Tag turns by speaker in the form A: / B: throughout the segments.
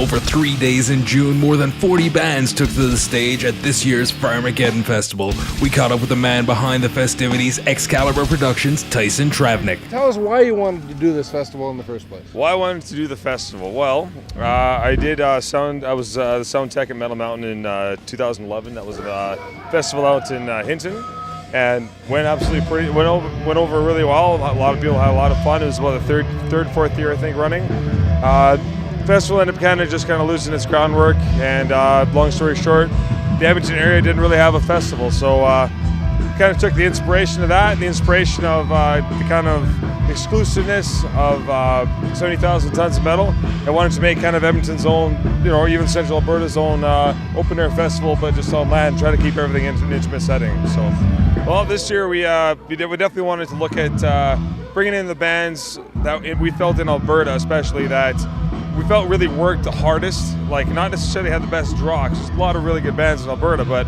A: Over 3 days in June, more than 40 bands took to the stage at this year's Farmageddon Festival. We caught up with the man behind the festivities, Excalibur Productions' Tyson Travnik.
B: Tell us why you wanted to do this festival in the first place.
C: Why I wanted to do the festival? Well, I did sound. I was the sound tech at Metal Mountain in 2011. That was a festival out in Hinton, and went over really well. A lot of people had a lot of fun. It was about the fourth year I think running. Festival ended up just losing its groundwork, and long story short, the Edmonton area didn't really have a festival, so kind of took the inspiration of that, and the inspiration of the kind of exclusiveness of 70,000 tons of metal. I wanted to make kind of Edmonton's own, or even Central Alberta's own open air festival, but just on land, try to keep everything in an intimate setting. So, well, this year we definitely wanted to look at bringing in the bands that we felt in Alberta, especially that we felt really worked the hardest, like not necessarily had the best draw, 'cause there's a lot of really good bands in Alberta, but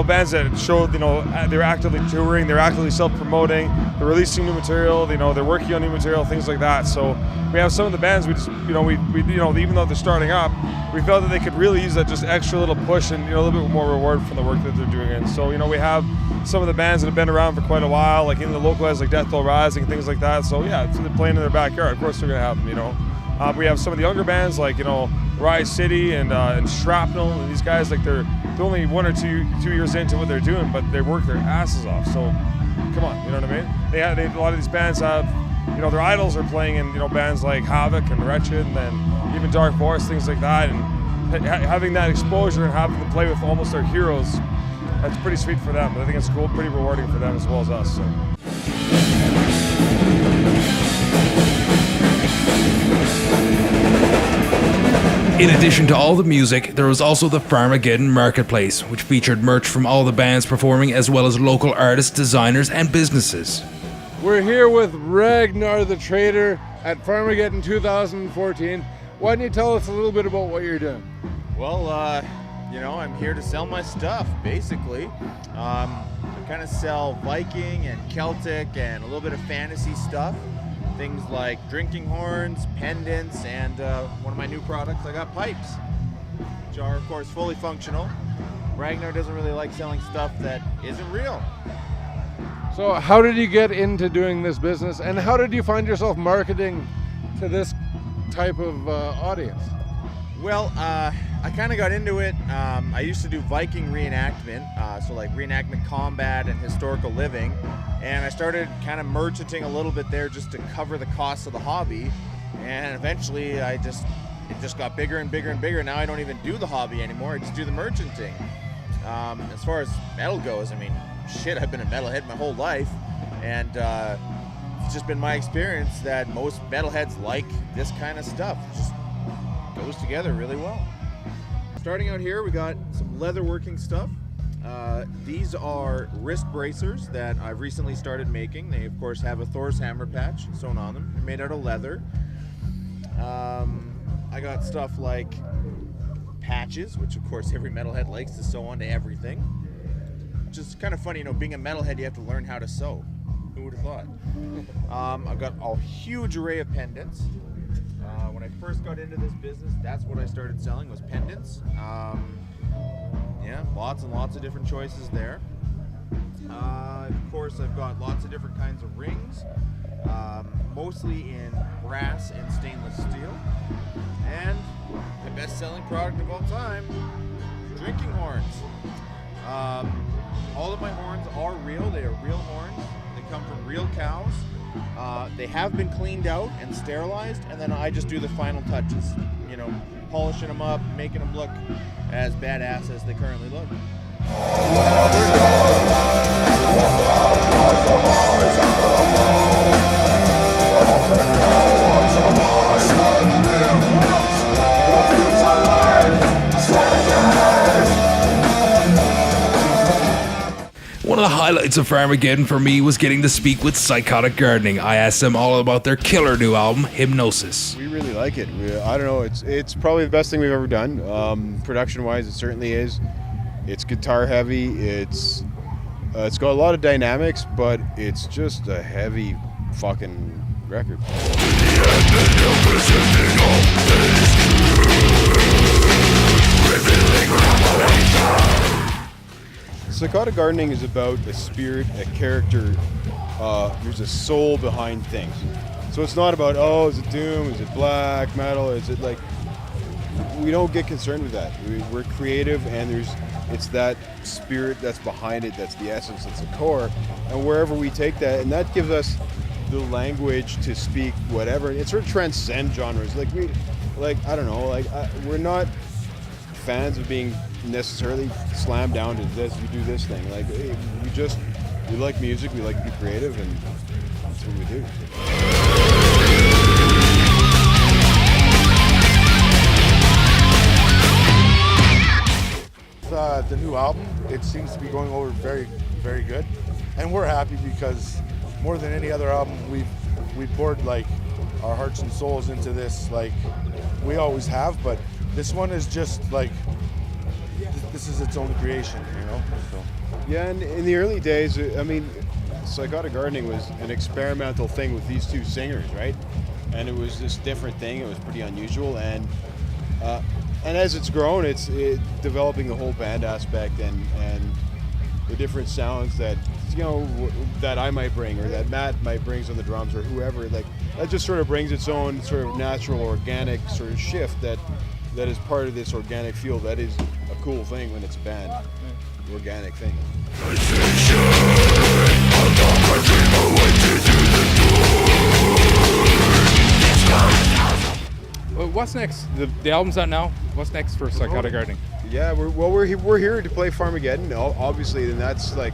C: bands that showed, they're actively touring, they're actively self-promoting, they're releasing new material, they're working on new material, things like that. So we have some of the bands we just, even though they're starting up, we felt that they could really use that just extra little push and, a little bit more reward from the work that they're doing. And so, we have some of the bands that have been around for quite a while, like in the local guys like Death Toll Rising, things like that. So yeah, so they're playing in their backyard. Of course they're gonna have them, We have some of the younger bands like, Rise City and Shrapnel, and these guys, like they're only 1 or 2 years into what they're doing, but they work their asses off. So come on, you know what I mean? A lot of these bands have, their idols are playing in, bands like Havoc and Wretched, and then even Dark Forest, things like that. And having that exposure and having to play with almost their heroes, that's pretty sweet for them. But I think it's cool, pretty rewarding for them as well as us. So.
A: In addition to all the music, there was also the Farmageddon Marketplace, which featured merch from all the bands performing, as well as local artists, designers, and businesses.
B: We're here with Ragnar the Trader at Farmageddon 2014. Why don't you tell us a little bit about what you're doing?
D: Well, I'm here to sell my stuff, basically. I kind of sell Viking and Celtic and a little bit of fantasy stuff. Things like drinking horns, pendants, and one of my new products, I got pipes, which are, of course, fully functional. Ragnar doesn't really like selling stuff that isn't real.
B: So how did you get into doing this business, and how did you find yourself marketing to this type of audience?
D: Well, I kind of got into it. I used to do Viking reenactment, so like reenactment combat and historical living, and I started kind of merchanting a little bit there just to cover the cost of the hobby, and eventually it just got bigger and bigger and bigger. Now I don't even do the hobby anymore, I just do the merchanting. As far as metal goes, I've been a metalhead my whole life, and it's just been my experience that most metalheads like this kind of stuff. It just goes together really well. Starting out here, we got some leather working stuff. These are wrist bracers that I've recently started making. They, of course, have a Thor's hammer patch sewn on them. They're made out of leather. I got stuff like patches, which, of course, every metalhead likes to sew onto everything. Which is kind of funny, being a metalhead, you have to learn how to sew. Who would have thought? I've got a huge array of pendants. When I first got into this business, that's what I started selling, was pendants. Lots and lots of different choices there. Of course, I've got lots of different kinds of rings, mostly in brass and stainless steel. And the best-selling product of all time, drinking horns. All of my horns are real. They are real horns. They come from real cows. They have been cleaned out and sterilized, and then I just do the final touches, polishing them up, making them look as badass as they currently look.
A: One of the highlights of Farmageddon for me was getting to speak with Psychotic Gardening. I asked them all about their killer new album, Hypnosis.
E: We really like it. I don't know, it's probably the best thing we've ever done. Production-wise, it certainly is. It's guitar heavy, it's got a lot of dynamics, but it's just a heavy fucking record. Psychotic Gardening is about a spirit, a character. There's a soul behind things. So it's not about, oh, is it doom, is it black metal, is it like, we don't get concerned with that. We're creative, and it's that spirit that's behind it, that's the essence, that's the core. And wherever we take that, and that gives us the language to speak whatever. It sort of transcends genres. I don't know, we're not fans of being necessarily slammed down to this, we do this thing. We like music, we like to be creative, and that's what we do.
F: The new album, it seems to be going over very, very good, and we're happy because more than any other album, we've poured like our hearts and souls into this, like we always have. But this one is just like this is its own creation, you know. So.
E: Yeah, and in the early days, I mean, Psychotic Gardening was an experimental thing with these two singers, right? And it was this different thing. It was pretty unusual, and as it's grown, it's developing the whole band aspect and the different sounds that that I might bring or that Matt might brings on the drums or whoever. Like that just sort of brings its own sort of natural, organic sort of shift that is part of this organic feel. That is a cool thing when it's a band, organic thing.
G: Well, what's next? The album's out now. What's next for Psychotic Gardening?
E: Yeah, we're here to play Farmageddon, obviously, and that's like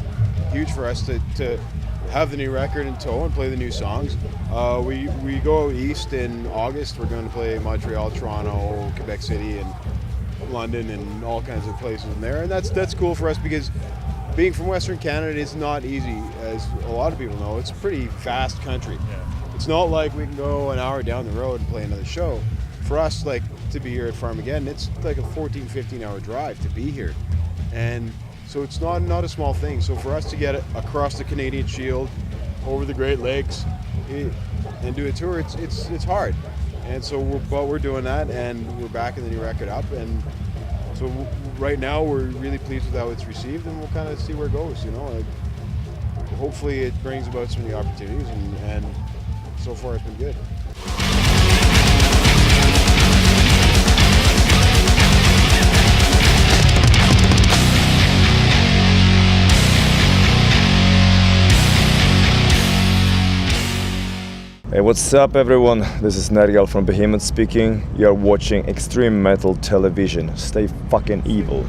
E: huge for us to have the new record in tow and play the new songs. We go east in August. We're going to play Montreal, Toronto, Quebec City, and London, and all kinds of places in there. And that's cool for us because being from Western Canada is not easy, as a lot of people know. It's a pretty vast country. Yeah. It's not like we can go an hour down the road and play another show. For us, like to be here at Farmageddon, it's like a 14, 15-hour drive to be here, and so it's not a small thing. So for us to get across the Canadian Shield, over the Great Lakes, and do a tour, it's hard. And so we're doing that, and we're backing the new record up, and so right now we're really pleased with how it's received, and we'll kind of see where it goes. Hopefully it brings about some new opportunities, and so far it's been good.
C: Hey, what's up everyone? This is Nergal from Behemoth speaking. You're watching Extreme Metal Television. Stay fucking evil.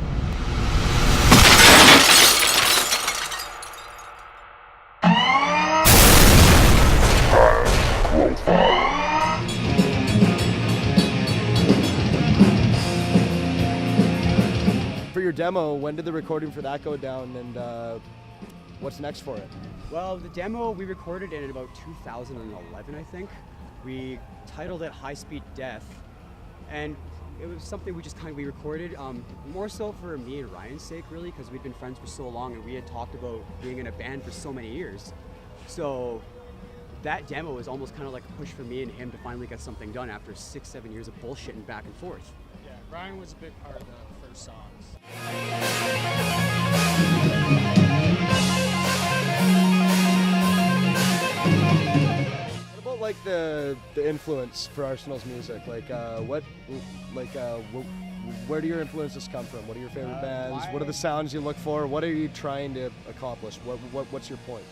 H: For your demo, when did the recording for that go down, and what's next for it?
I: Well, the demo we recorded in about 2011, I think. We titled it High Speed Death, and it was something we recorded more so for me and Ryan's sake, really, because we'd been friends for so long and we had talked about being in a band for so many years. So that demo was almost kind of like a push for me and him to finally get something done after 6-7 years of bullshitting back and forth.
J: Yeah, Ryan was a big part of the first songs.
H: What about like the influence for Arsenal's music? Where do your influences come from? What are your favorite bands? What are the sounds you look for? What are you trying to accomplish? What's your point?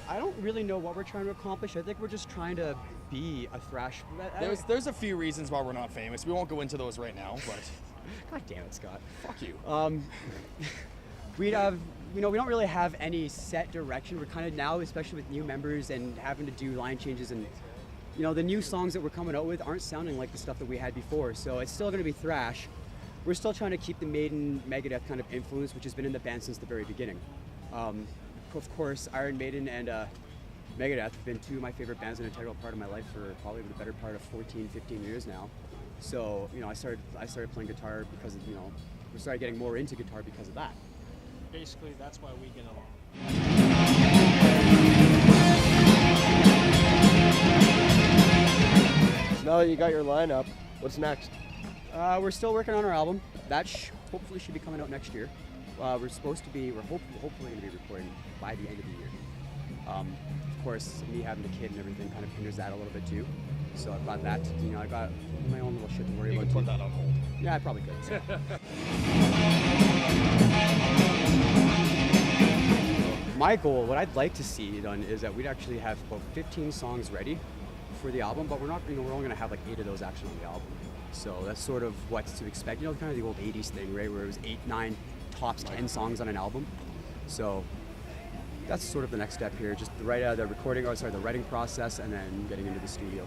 I: I don't really know what we're trying to accomplish. I think we're just trying to be a thrash.
J: There's a few reasons why we're not famous. We won't go into those right now, but
I: God damn it, Scott.
J: Fuck you.
I: We don't really have any set direction. We're kind of now, especially with new members and having to do line changes, and the new songs that we're coming out with aren't sounding like the stuff that we had before. So it's still going to be thrash. We're still trying to keep the Maiden, Megadeth kind of influence, which has been in the band since the very beginning. Of course, Iron Maiden and Megadeth have been two of my favorite bands, an integral part of my life for probably the better part of 14, 15 years now. So, I started playing guitar because of, we started getting more into guitar because of that.
J: Basically, that's why we get along.
H: So now that you got your lineup, what's next?
I: We're still working on our album. hopefully should be coming out next year. We're hopefully going to be recording by the end of the year. Of course, me having a kid and everything kind of hinders that a little bit too. So I've got that, I got my own little shit to worry about.
G: You can put that on hold.
I: Yeah, I probably could. My goal, what I'd like to see done is that we'd actually have about 15 songs ready for the album, but we're not, we're only gonna have like 8 of those actually on the album. So that's sort of what's to expect. Kind of the old 80s thing, right? Where it was 8, 9, tops 10 songs on an album. So that's sort of the next step here. Just the writing process, and then getting into the studio.